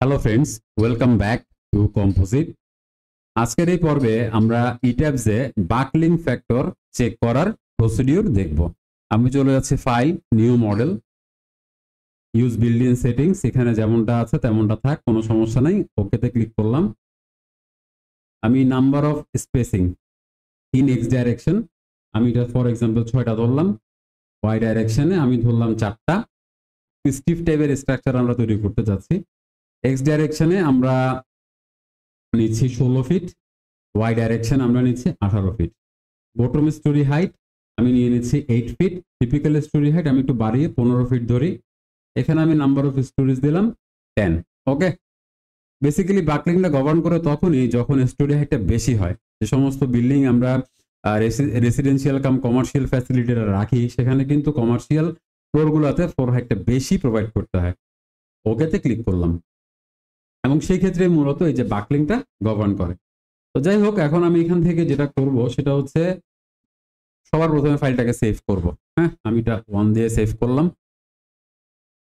Hello friends, welcome back to composite. আজকের এই পর্বে আমরা ইট্যাবসে বাকলিং ফ্যাক্টর চেক করার প্রসিডিউর দেখব। আমি চলে যাচ্ছি file, new model, use building settings. এখানে যেমনটা আছে তেমনটা থাক, কোনো সমস্যা নেই। ওকেতে ক্লিক করলাম। আমি number of spacing in x direction, আমি এটা ফর এক্সাম্পল 6টা ধরলাম। ওয়াই ডাইরেকশনে আমি ধরলাম 4টা। স্টিফ টাইপের স্ট্রাকচার আমরা তৈরি করতে যাচ্ছি। এক্স ডাইরেকশনে আমরা নিচ্ছি 16 ফিট, ওয়াই ডাইরেকশন আমরা নিচ্ছি 18 ফিট। বটম স্টোরি হাইট আমি নিয়ে নিচ্ছি 8 ফিট। টিপিক্যাল স্টোরি হাইট আমি একটু বাড়িয়ে 15 ফিট ধরি। এখানে আমি নাম্বার অফ স্টোরিজ দিলাম 10। ওকে, বেসিক্যালি বাকলিংটা গভর্ন করে তখনই যখন স্টোরি হাইটটা বেশি হয়। যে সমস্ত বিল্ডিং আমরা রেসিডেন্সিয়াল কাম কমার্শিয়াল ফ্যাসিলিটিরা রাখি, সেখানে কিন্তু কমার্শিয়াল ফ্লোরগুলোতে ফ্লোর হাইটটা বেশি প্রোভাইড করতে হয়। ওকেতে ক্লিক করলাম এবং সেই ক্ষেত্রে মূলত এই যে বাকলিংটা গভর্ন করে। তো যাই হোক, এখন আমি এখান থেকে যেটা করব সেটা হচ্ছে সবার প্রথমে ফাইলটাকে সেভ করব। হ্যাঁ, আমি এটা 1 দিয়ে সেভ করলাম।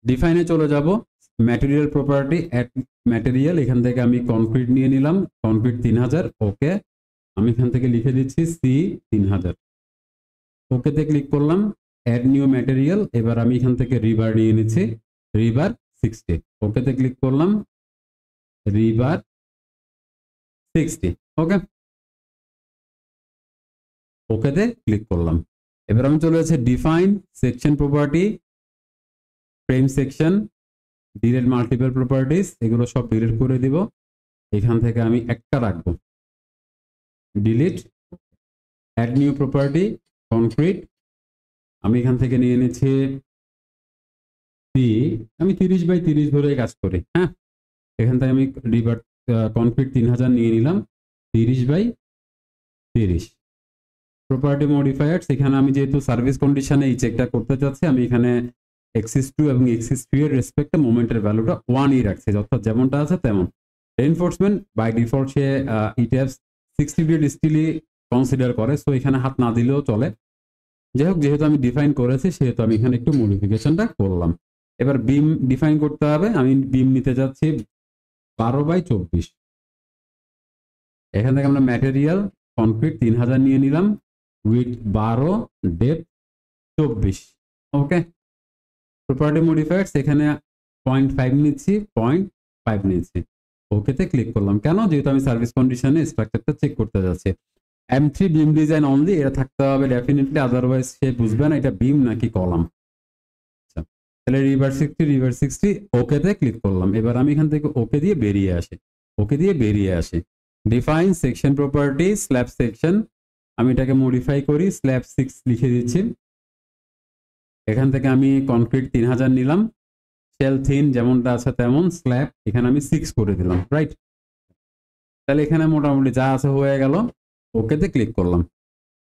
ডিফাইনে চলে যাব, ম্যাটেরিয়াল প্রপার্টি, অ্যাড ম্যাটেরিয়াল। এখান থেকে আমি কনক্রিট নিয়ে নিলাম, কনক্রিট 3000। ওকে, আমি এখান থেকে লিখে দিচ্ছি সি 3000। ওকেতে ক্লিক করলাম, অ্যাড নিউ ম্যাটেরিয়াল। এবার আমি এখান থেকে রিবার নিয়ে নিচ্ছি, রিবার 60। ওকেতে ক্লিক করলাম, রিবার 60। ওকে, ওকেতে ক্লিক করলাম। এবার আমি চলে যাচ্ছি define section property, frame section, delete multiple properties, এগুলো সব ডিলিট করে দিব। এখান থেকে আমি একটা রাখবো, delete. Add new property, concrete, আমি এখান থেকে নিয়ে নিচ্ছি সি, আমি 30/30 ধরে কাজ করি। হ্যাঁ, এখান থেকে আমি রিভার কনক্রিট 3000 নিয়ে নিলাম, 30/30। প্রপার্টি মডিফায়ার্স, এখানে আমি যেহেতু সার্ভিস কন্ডিশনে এই চেকটা করতে চাচ্ছি, আমি এখানে এক্সিস 2 এবং এক্সিস 3 এর রেসপেক্টে মোমেন্টের ভ্যালুটা 1ই রাখছি, অর্থাৎ যেমনটা আছে তেমন। রেইনফোর্সমেন্ট বাই ডিফল্ট সে ইট্যাবস 60 গ্রেড স্টিলই কনসিডার করে, সো এখানে হাত না দিলেও চলে। যাই হোক, যেহেতু আমি ডিফাইন করেছি সেহেতু আমি এখানে একটু মডিফিকেশনটা করলাম। এবার বিম ডিফাইন করতে হবে। আমি বিম নিতে যাচ্ছি 12/24। এখান থেকে আমরা ম্যাটেরিয়াল কনক্রিট 3000 নিয়ে নিলাম, with 12, depth 24। Okay, property modifiers এখানে 0.5 নিচ্ছি, 0.5 নিচ্ছি। ওকেতে ক্লিক করলাম। কেন? যেহেতু আমি সার্ভিস কন্ডিশনে স্ট্রাকচারটা চেক করতে যাচ্ছি। M3 বিম ডিজাইন অনলি, এটা থাকতে হবে ডেফিনেটলি, আদারওয়াইজ সে বুঝবে না এটা বিম নাকি কলাম। আচ্ছা, তাহলে রিভার 60 ওকেতে ক্লিক করলাম। এবার আমি এখান থেকে ওকে দিয়ে বেরিয়ে আসি। Define section property, slab section, আমি এটাকে মডিফাই করি, স্ল্যাব 6 লিখে দিচ্ছি। এখান থেকে আমি কনক্রিট 3000 নিলাম, শেল থিন যেমনটা আছে তেমন, স্ল্যাব এখানে আমি 6 করে দিলাম। রাইট, তাহলে এখানে মোটামুটি যা আছে হয়ে গেল। ওকেতে ক্লিক করলাম।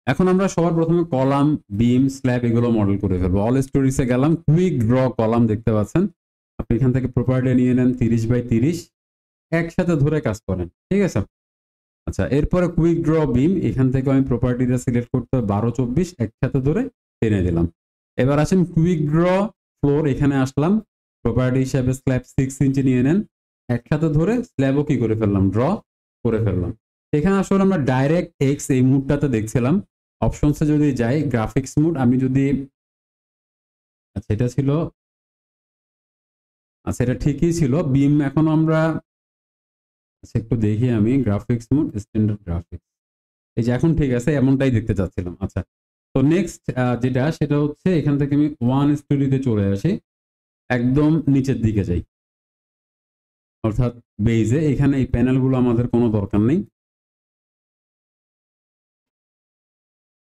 এখন আমরা সবার প্রথমে কলাম, বিম, স্ল্যাব এগুলো মডেল করে ফেলবো। অল স্টোরিজে গেলাম, কুইক ড্র কলাম দেখতে পাচ্ছেন। আপনি এখান থেকে প্রপার্টি নিয়ে নেন 30/30, একসাথে ধরে কাজ করেন। ঠিক আছে, আচ্ছা। এরপরে কুইক ড্র বিম, এখান থেকে আমি প্রপার্টিটা সিলেক্ট করতে 12/24 একসাথে ধরে টেনে দিলাম। এবার আসেন কুইক ড্র ফ্লোর, এখানে আসলাম, প্রপার্টি হিসাবে স্ল্যাব 6 ইঞ্চি নিয়ে নেন, একসাথে ধরে স্ল্যাবও কি করে ফেললাম, ড্র করে ফেললাম। এখানে আসলে আমরা ডাইরেক্ট এক্স এই মুডটাতে দেখছিলাম। অপশনসে যদি যাই, গ্রাফিক্স মুড, আমি যদি, আচ্ছা এটা ছিল, আচ্ছা এটা ঠিকই ছিল বিম। এখন আমরা একটু দেখি, আমি গ্রাফিক্স মুড, স্ট্যান্ডার্ড গ্রাফিক্স, এই যে এখন ঠিক আছে, এমনটাই দেখতে চাচ্ছিলাম। আচ্ছা, তো নেক্সট যেটা সেটা হচ্ছে এখান থেকে আমি 1 স্টোরিতে চলে আসি, একদম নিচের দিকে যাই, অর্থাৎ বেইজে। এখানে এই প্যানেলগুলো আমাদের কোনো দরকার নেই,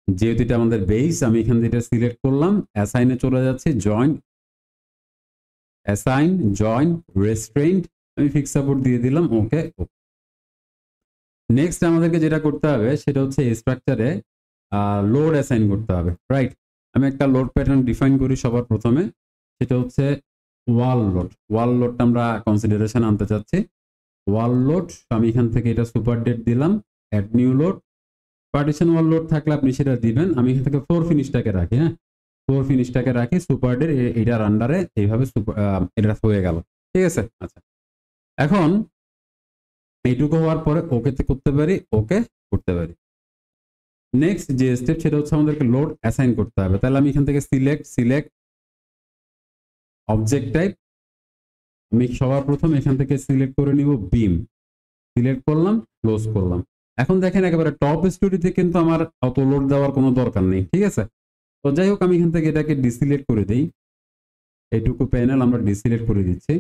যেহেতু এটা আমাদের বেইজ। আমি এখান থেকে সিলেক্ট করলাম, অ্যাসাইনে চলে যাচ্ছি, জয়েন, অ্যাসাইন, জয়েন, রেস্ট্রেইন্ট, আমি ফিক্স সাপোর্ট দিয়ে দিলাম। ওকে, নেক্সট আমাদেরকে যেটা করতে হবে সেটা হচ্ছে স্ট্রাকচারে লোড অ্যাসাইন করতে হবে। রাইট, আমি একটা লোড প্যাটার্ন ডিফাইন করি সবার প্রথমে, সেটা হচ্ছে ওয়াল লোড। ওয়াল লোডটা আমরা কনসিডারেশন আনতে চাচ্ছি। ওয়াল লোড, আমি এখান থেকে এটা সুপার ডেট দিলাম, অ্যাড নিউ লোড। পার্টিশন ওয়াল লোড থাকলে আপনি সেটা দিবেন, আমি এখান থেকে ফ্লোর ফিনিশটাকে রাখি। হ্যাঁ, ফ্লোর ফিনিশটাকে রাখি, সুপার ডেট এটার আন্ডারে এইভাবে এটা হয়ে গেল। ঠিক আছে, আচ্ছা। এখন এইটুকু হওয়ার পরে ওকেতে করতে পারি, ওকে করতে পারি। নেক্সট যে স্টেপ সেটা হচ্ছে আমাদেরকে লোড অ্যাসাইন করতে হবে। তাহলে আমি এখান থেকে সিলেক্ট অবজেক্ট টাইপ, আমি সবার প্রথম এখান থেকে সিলেক্ট করে নিব বিম, সিলেক্ট করলাম, ক্লোজ করলাম। এখন দেখেন একেবারে টপ স্টোরিতে কিন্তু আমার অত লোড দেওয়ার কোনো দরকার নেই, ঠিক আছে। তো যাই হোক আমি এখান থেকে এটাকে ডিসিলেক্ট করে দিই, এইটুকু প্যানেল আমরা ডিসিলেক্ট করে দিচ্ছি।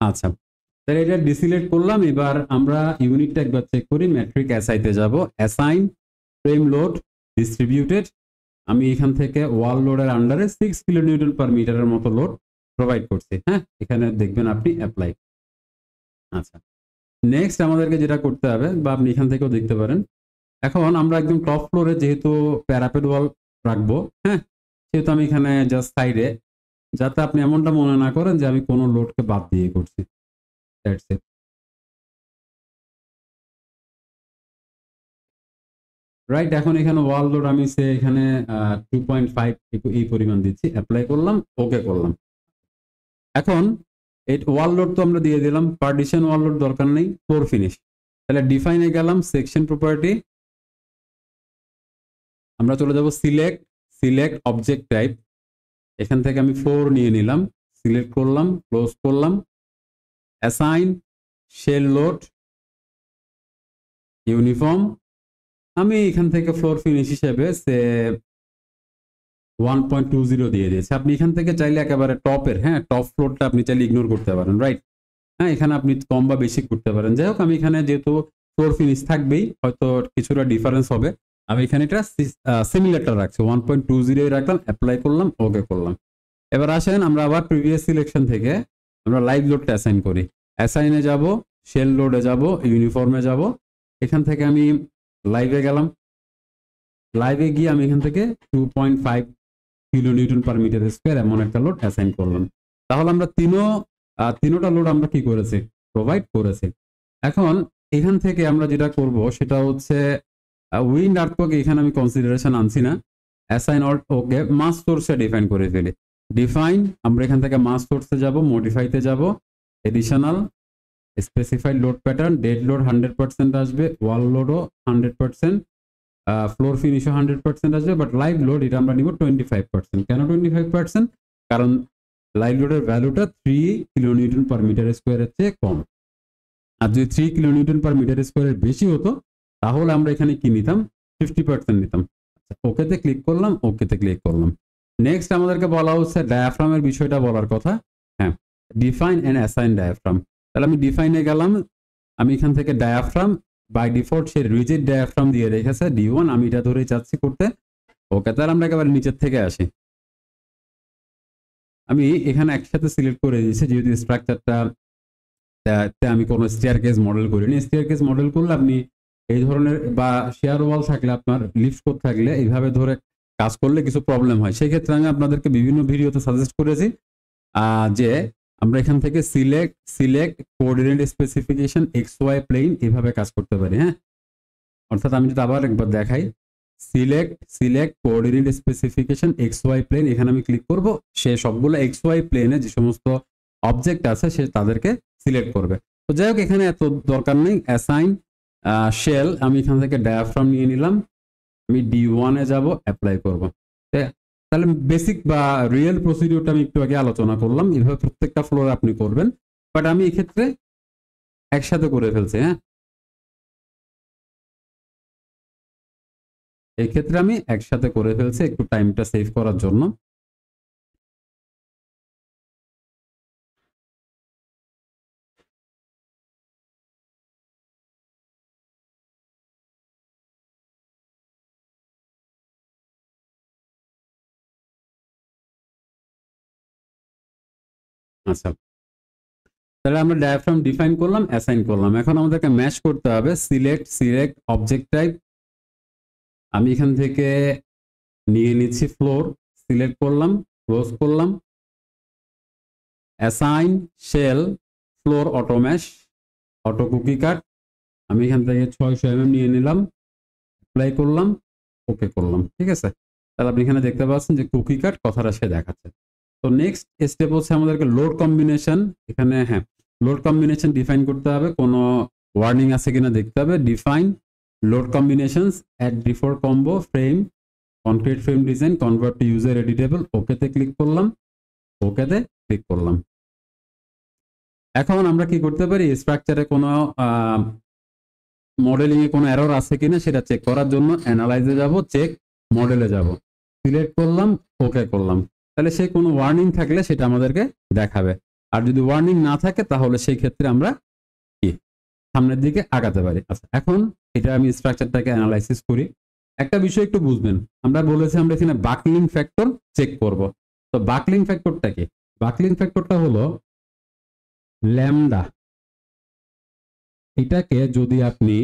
আচ্ছা, তাহলে এটা ডিসিলেক্ট করলাম। এবার আমরা ইউনিটটা একবার চেক করি, ম্যাট্রিক অ্যাসাইতে যাব, অ্যাসাইন ফ্রেম লোড ডিস্ট্রিবিউটেড। আমি এখান থেকে ওয়াল লোডের আন্ডারে 6 কিলো নিউটন পার মিটারের মতো লোড প্রোভাইড করছি। হ্যাঁ, এখানে দেখবেন আপনি অ্যাপ্লাই। আচ্ছা, নেক্সট আমাদেরকে যেটা করতে হবে, বা আপনি এখান থেকেও দেখতে পারেন, এখন আমরা একদম টপ ফ্লোরে যেহেতু প্যারাপেট ওয়াল রাখবো, হ্যাঁ, সেহেতু আমি এখানে জাস্ট সাইডে, যাতে আপনি এমনটা মনে না করেন যে আমি কোনো লোডকে বাদ দিয়ে করছি। That's it. রাইট, এখন এখানে ওয়াল লোড আমি সে এখানে 2.5 এই পরিমাণ দিচ্ছি, অ্যাপ্লাই করলাম, ওকে করলাম। এখন এই ওয়াল লোড তো আমরা দিয়ে দিলাম, পার্টিশন ওয়াল লোড দরকার নেই, ফ্লোর ফিনিশ। তাহলে ডিফাইনে গেলাম, সেকশন প্রপার্টি, আমরা চলে যাব সিলেক্ট অবজেক্ট টাইপ, এখান থেকে আমি 4 নিয়ে নিলাম, সিলেক্ট করলাম, ক্লোজ করলাম, অ্যাসাইন শেল লোড ইউনিফর্ম, আমি এখান থেকে ফ্লোর ফিনিশ হিসেবে সে 1.20 দিয়ে দিয়েছে। আপনি এখান থেকে চাইলে একেবারে টপের, হ্যাঁ, টপ ফ্লোরটা আপনি চাইলে ইগনোর করতে পারেন, রাইট। হ্যাঁ, এখানে আপনি কম বা বেশি করতে পারেন। যাই হোক আমি এখানে যেহেতু ফ্লোর ফিনিশ থাকবেই, হয়তো কিছুটা ডিফারেন্স হবে, আমি এখানে এটা সিমিলারটা রাখছি, 1.20 রাখলাম, অ্যাপ্লাই করলাম, ওকে করলাম। এবার আসেন আমরা আবার প্রিভিয়াস সিলেকশন থেকে আমরা লাইভ লোডটা অ্যাসাইন করি। অ্যাসাইনে যাব, শেল লোডে যাব, ইউনিফর্মে যাব, এখান থেকে আমি লাইভে গেলাম, লাইভে গিয়ে আমি এখান থেকে 2.5 kilo newton per metre square এমন একটা লোড অ্যাসাইন করলাম। তাহলে আমরা তিনোটা লোড আমরা কি করেছি, প্রোভাইড করেছি। এখন এখান থেকে আমরা যেটা করব সেটা হচ্ছে উইন্ড আর্থকোয়েক এখানে আমি কনসিডারেশন আনছি না, অ্যাসাইন অল ওকে, মাস সোর্সে ডিফাইন করে ফেলি। ডিফাইন, আমরা এখান থেকে মাস সোর্সে যাব, মডিফাইতে যাব, additional specified load pattern, dead load 100% আসবে, ওয়াল লোডও 100%, ফ্লোর ফিনিশও 100% আসবে, বাট লাইভ লোড এটা আমরা নিব 25%। কেন 25%? কারণ লাইভ লোডের ভ্যালুটা 3 কিলো নিউটন পার মিটার স্কোয়ারের চেয়ে কম। আর যদি 3 কিলো নিউটন পার মিটার স্কোয়ারের বেশি হতো তাহলে আমরা এখানে কি নিতাম, 50% নিতাম। ওকেতে ক্লিক করলাম, ওকেতে ক্লিক করলাম। নেক্সট আমাদেরকে বলা হচ্ছে ডায়াফ্রামের বিষয়টা বলার কথা। হ্যাঁ, ডিফাইন এন্ড অ্যাসাইন ডায়াফ্রাম। তাহলে আমি ডিফাইনে গেলাম, আমি এখান থেকে ডায়াফ্রাম বাই ডিফল্ট সে রিজিড ডায়াফ্রাম দিয়ে রেখেছে D1, আমি এটা ধরেই চাচ্ছি করতে। ওকে, তাহলে আমরা একেবারে নিচের থেকে আসি, আমি এখানে একসাথে সিলেক্ট করে দিয়েছি যেহেতু স্ট্রাকচারটা আমি কোনো স্টেয়ার কেস মডেল করিনি। স্টেয়ার কেস মডেল করলে আপনি এই ধরনের বা শেয়ার ওয়াল থাকলে আপনার লিফট কোড থাকলে এইভাবে ধরে কাজ করলে কিছু প্রবলেম হয়। সেই ক্ষেত্রে আমি আপনাদেরকে বিভিন্ন ভিডিওতে সাজেস্ট করেছি যে আমরা এখান থেকে select coordinate specification X Y plane এভাবে কাজ করতে পারি। হ্যাঁ, অর্থাৎ আমি যদি আবার একবার দেখাই, select coordinate specification X Y plane, এখানে আমি ক্লিক করব, সে সবগুলো এক্স ওয়াই প্লেনে যে সমস্ত অবজেক্ট আছে সে তাদেরকে সিলেক্ট করবে। তো যাই হোক এখানে এত দরকার নেই। অ্যাসাইন শেল, আমি এখান থেকে ডায়াফ্রাম নিয়ে নিলাম, আমি D1 এ যাব, অ্যাপ্লাই করব। তাহলে বেসিক বা রিয়েল প্রসিডিউরটা আমি একটু আগে আলোচনা করলাম, এভাবে প্রত্যেকটা ফ্লোরে আপনি করবেন, বাট আমি এক্ষেত্রে একসাথে করে ফেলছি। হ্যাঁ, এই ক্ষেত্রে আমি একসাথে করে ফেলছি একটু টাইমটা সেভ করার জন্য। আচ্ছা, তাহলে আমরা ডায়াফ্রাম ডিফাইন করলাম, অ্যাসাইন করলাম। এখন আমাদেরকে ম্যাচ করতে হবে সিলেক্ট অবজেক্ট টাইপ। আমি এখান থেকে নিয়ে নিচ্ছি ফ্লোর, সিলেক্ট করলাম, ক্লোজ করলাম। Assign shell floor auto mesh auto cookie cut, আমি এখান থেকে 600 mm নিয়ে নিলাম, অ্যাপ্লাই করলাম, ওকে করলাম। ঠিক আছে, তাহলে আপনি এখানে দেখতে পাচ্ছেন যে কুকি কাট কথাটা সে দেখাচ্ছে। তো নেক্সট স্টেপ হচ্ছে আমাদেরকে লোড কম্বিনেশন। এখানে হ্যাঁ, লোড কম্বিনেশন ডিফাইন করতে হবে, কোনো ওয়ার্নিং আছে কিনা দেখতে হবে। Define load combinations add default combo frame concrete frame design convert to user editable, ওকেতে ক্লিক করলাম, ওকেতে ক্লিক করলাম। এখন আমরা কি করতে পারি, স্ট্রাকচারে কোনো মডেলিং এ কোনো এরর আছে কিনা সেটা চেক করার জন্য অ্যানালাইজে যাব, চেক মডেলে যাব, সিলেক্ট করলাম, ওকে করলাম। তাহলে সেই কোনো ওয়ার্নিং থাকলে সেটা আমাদেরকে দেখাবে, আর যদি ওয়ার্নিং না থাকে তাহলে সেই ক্ষেত্রে আমরা কি সামনের দিকে আগাতে পারি। আচ্ছা, এখন এটা আমি স্ট্রাকচারটাকে অ্যানালাইসিস করি। একটা বিষয় একটু বুঝবেন, আমরা বলেছি আমরা এখানে বাকলিং ফ্যাক্টর চেক করব। তো বাকলিং ফ্যাক্টরটা কি? বাকলিং ফ্যাক্টরটা হলো ল্যামডা। এটাকে যদি আপনি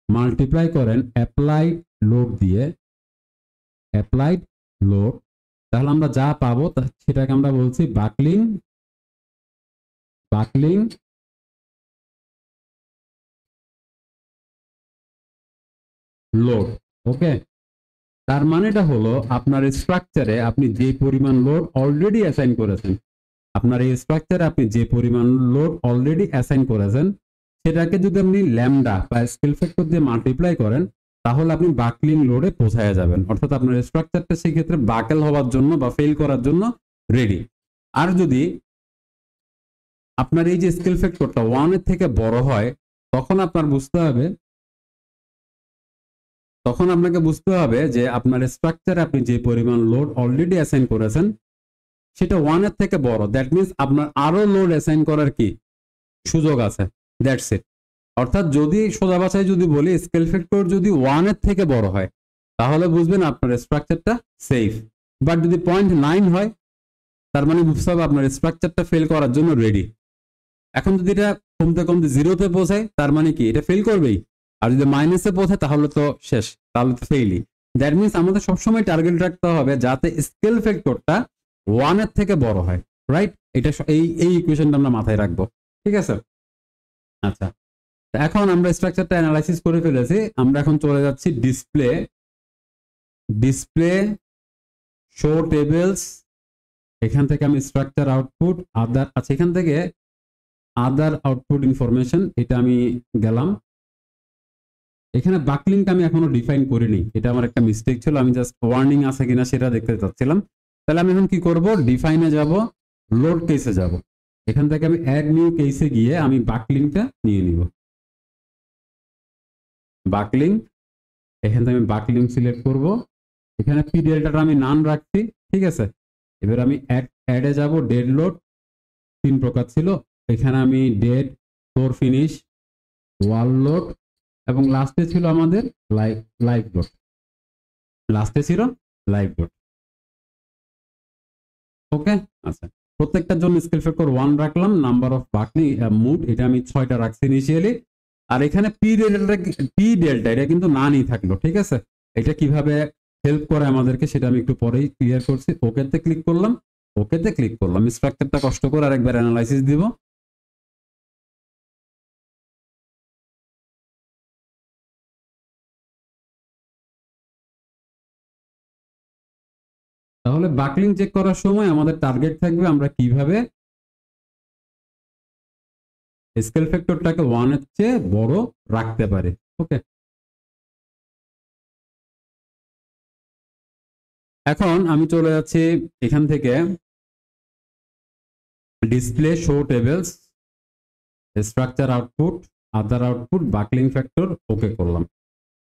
মাল্টিপ্লাই করেন অ্যাপ্লাইড লোড দিয়ে, অ্যাপ্লাইড লোড, তাহলে আমরা যা পাবো সেটাকে আমরা বলছি বাকলিং লোড। ওকে, তার মানেটা হলো আপনার স্ট্রাকচারে আপনি যে পরিমাণ লোড অলরেডি অ্যাসাইন করেছেন, আপনার এই স্ট্রাকচারে আপনি যে পরিমাণ লোড অলরেডি অ্যাসাইন করেছেন সেটাকে যদি আপনি ল্যামডা বা স্কেল ফ্যাক্টর দিয়ে মাল্টিপ্লাই করেন তাহলে আপনি বাকলিং লোডে পৌঁছায় যাবেন। অর্থাৎ আপনার স্ট্রাকচারটা সেই ক্ষেত্রে বাকেল হওয়ার জন্য বা ফেল করার জন্য রেডি। আর যদি আপনার এই যে স্কেল ফ্যাক্টরটা 1 এর থেকে বড় হয় তখন আপনার বুঝতে হবে, তখন আপনাকে বুঝতে হবে যে আপনার স্ট্রাকচারে আপনি যে পরিমাণ লোড অলরেডি অ্যাসাইন করেছেন সেটা 1 এর থেকে বড়। দ্যাট মিনস আপনার আরো লোড অ্যাসাইন করার কি সুযোগ আছে। That's it. অর্থাৎ যদি সোজা ভাষায় যদি বলি, স্কেল ফ্যাক্টর যদি 1 এর থেকে বড় হয় তাহলে বুঝবেন আপনার স্ট্রাকচারটা সেফ। বাট যদি 0.9 হয় তার মানে বুঝতে হবে আপনার স্ট্রাকচারটা ফেল করার জন্য রেডি। এখন যদি এটা কমতে কমতে 0-তে পৌঁছায় তার মানে কি এটা ফেল করবেই, আর যদি মাইনাসে পৌঁছায় তাহলে তো শেষ, তাহলে তো ফেইলই। দ্যাট মিনস আমাদের সবসময় টার্গেট রাখতে হবে যাতে স্কেল ফ্যাক্টরটা 1 এর থেকে বড় হয়। রাইট, এটা এই ইকুয়েশনটা আমরা মাথায় রাখবো। ঠিক আছে, আচ্ছা, এখন আমরা স্ট্রাকচারটা অ্যানালাইসিস করে ফেলেছি। আমরা এখন চলে যাচ্ছি ডিসপ্লে শো টেবলস। এখান থেকে আমি স্ট্রাকচার আউটপুট আদার, আচ্ছা এখান থেকে আদার আউটপুট ইনফরমেশন, এটা আমি গেলাম। এখানে বাকলিংটা আমি এখনো ডিফাইন করিনি, এটা আমার একটা মিস্টেক ছিল, আমি জাস্ট ওয়ার্নিং আছে কিনা সেটা দেখতে চাচ্ছিলাম। তাহলে আমি এখন কি করব, ডিফাইনে যাব, লোড কেসে যাব, এখান থেকে আমি অ্যাড নিউ কেসে গিয়ে আমি বাকলিংটা নিয়ে নিব। বাকলিং, এখান থেকে আমি বাকলিং সিলেক্ট করব, এখানে পি ডেল্টাটা আমি নান রাখছি। ঠিক আছে, এবার আমি অ্যাডে যাব, ডেড লোড 3 প্রকার ছিল, এখানে আমি ডেড, ফ্লোর ফিনিশ, ওয়াল লোড এবং লাস্টে ছিল আমাদের লাইভ লোড, লাস্টে ছিল লাইভ লোড। ওকে, আচ্ছা, প্রত্যেকটার জন্য স্কেল ফ্যাক্টর 1 রাখলাম। নাম্বার অফ বাকলিং মুড এটা আমি 6টা রাখছি ইনিশিয়ালি। আর এখানে পি ডেল্টা এটা কিন্তু নানই থাকলো। ঠিক আছে, এটা কিভাবে হেল্প করে আমাদেরকে সেটা আমি একটু পরেই ক্লিয়ার করছি। ওকেতে ক্লিক করলাম, ওকেতে ক্লিক করলাম। স্ট্রাকচারটা কষ্ট করে আরেকবার অ্যানালাইসিস দিব। তাহলে বাকলিং চেক করার সময় আমাদের টার্গেট থাকবে আমরা কিভাবে স্কেল ফ্যাক্টরটাকে 1 এর চেয়ে বড় রাখতে পারি। ওকে, এখন আমি চলে যাচ্ছি এখান থেকে display show tables, structure output, other output, buckling factor, okay করলাম।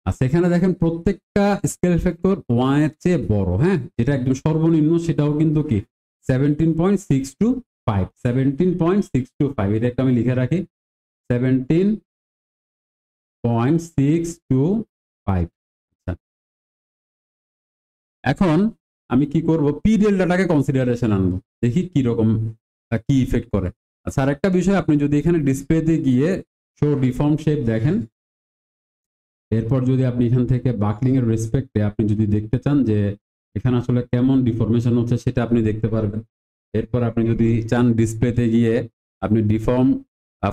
আর সেখানে দেখেন প্রত্যেকটা স্কেল ফ্যাক্টর 1 এর চেয়ে বড়। হ্যাঁ, যেটা একদম সর্বনিম্ন সেটাও কিন্তু কি 17.625, 17.625, এটা একটা আমি লিখে রাখি 17.625। আচ্ছা, এখন আমি কি করব, পি ডেল্টাটাকে কনসিডারেশন আনবো, দেখি কি রকম কি ইফেক্ট করে। আচ্ছা, আর একটা বিষয়, আপনি যদি এখানে ডিসপ্লেতে গিয়ে শো ডিফর্ম শেপ দেখেন, এরপর যদি আপনি এখান থেকে বাকলিং এর রেসপেক্টে আপনি যদি দেখতে চান যে এখানে আসলে কেমন ডিফরমেশন হচ্ছে, সেটা আপনি দেখতে পারবেন। এরপর আপনি যদি চান ডিসপ্লেতে গিয়ে আপনি ডিফর্ম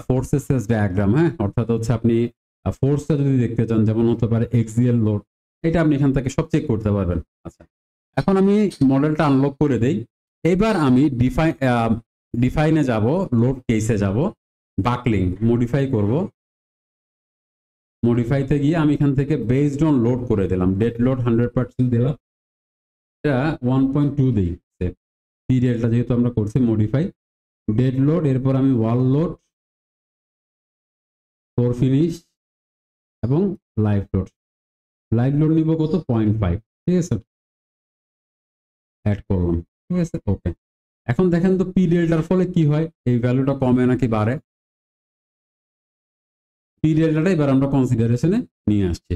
ফোর্সেস ডায়াগ্রাম, হ্যাঁ, অর্থাৎ হচ্ছে আপনি ফোর্সটা যদি দেখতে চান, যেমন হতে পারে এক্সিয়াল লোড, এটা আপনি এখান থেকে সব চেক করতে পারবেন। আচ্ছা, এখন আমি মডেলটা আনলক করে দেই। এবার আমি ডিফাইনে যাব, লোড কেসে যাব, বাকলিং মডিফাই করব। মডিফাইতে গিয়ে আমি এখান থেকে বেসড অন লোড করে দিলাম, ডেড লোড 100% দিলাম, এটা 1.2 দিই। পিরিয়ডটা যেহেতু আমরা করছি মডিফাই, ডেড লোড, এরপর আমি ওয়াল লোড, ফোর ফিনিশ এবং লাইভ লোড। লাইভ লোড নিব কত, 0.5, ঠিক আছে, অ্যাড করলাম, ঠিক আছে, ওকে। এখন দেখেন তো পিরিয়ডটার ফলে কি হয়, এই ভ্যালুটা কমে নাকি বাড়ে। পিরিয়ডটা এবার আমরা কনসিডারেশনে নিয়ে আসছি।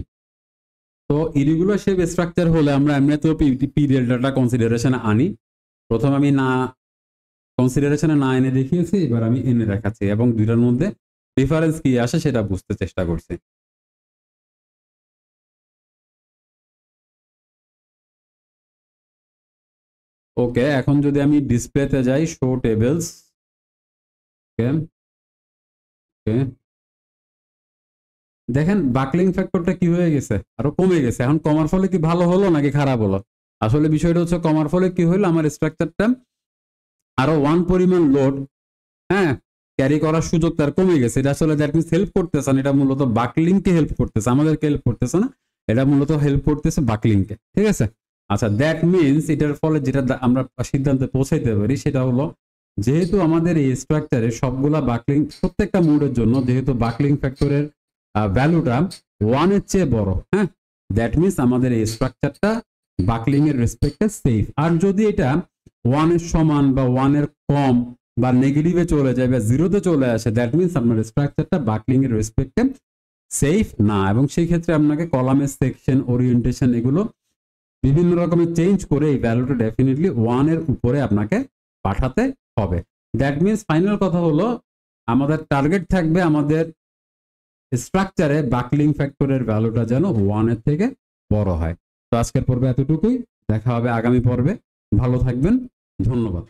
তো ইরেগুলার শেপ স্ট্রাকচার হলে আমরা এমনিতেও পিরিয়ডটা কনসিডারেশনে আনি। প্রথম আমি না কনসিডারেশনে না এনে দেখিয়েছি, এবার আমি এনে দেখাচ্ছি এবং দুইটার মধ্যে ডিফারেন্স কি আসে সেটা বুঝতে চেষ্টা করছি। ওকে, এখন যদি আমি ডিসপ্লেতে যাই, শো টেবলস, ওকে ওকে, দেখেন বাকলিং ফ্যাক্টরটা কি হয়ে গেছে, আরো কমে গেছে। এখন কমার ফলে কি ভালো হলো নাকি খারাপ হলো? আসলে বিষয়টা হচ্ছে কমার ফলে কি হলো, আমার স্ট্রাকচারটা আরো 1 পরিমাণ লোড, হ্যাঁ, ক্যারি করার সুযোগ তার কমে গেছে। এটা আসলে দ্যাট মিন্স হেল্প করতেছে না, এটা মূলত বাকলিংকে হেল্প করতেছে, আমাদেরকে হেল্প করতেছে না, এটা মূলত হেল্প করতেছে বাকলিংকে, ঠিক আছে। আচ্ছা, দ্যাট মিন্স এটার ফলে যেটা আমরা সিদ্ধান্তে পৌঁছাইতে পারি সেটা হলো, যেহেতু আমাদের এই স্ট্রাকচারে সবগুলা বাকলিং, প্রত্যেকটা মোডের জন্য যেহেতু বাকলিং ফ্যাক্টরের ভ্যালুটা 1 এর চেয়ে বড়, হ্যাঁ, দ্যাট মিন্স আমাদের এই স্ট্রাকচারটা বাকলিং এর রেসপেক্টে সেফ। আর যদি এটা 1 এর সমান বা 1 এর কম বা নেগেটিভে চলে যায় বা জিরোতে চলে আসে, দ্যাট মিন্স আপনার স্ট্রাকচারটা বাকলিং এর রেসপেক্টে সেফ না, এবং সেই ক্ষেত্রে আপনাকে কলামের সেকশন, ওরিয়েন্টেশন এগুলো বিভিন্ন রকমের চেঞ্জ করে এই ভ্যালুটা ডেফিনেটলি 1 এর উপরে আপনাকে পাঠাতে হবে। দ্যাট মিন্স ফাইনাল কথা হলো, আমাদের টার্গেট থাকবে আমাদের স্ট্রাকচারে বাকলিং ফ্যাক্টরের ভ্যালুটা যেন 1 এর থেকে বড় হয়। তো আজকের পর্বে এতটুকুই, দেখা হবে আগামী পর্বে। ভালো থাকবেন, ধন্যবাদ।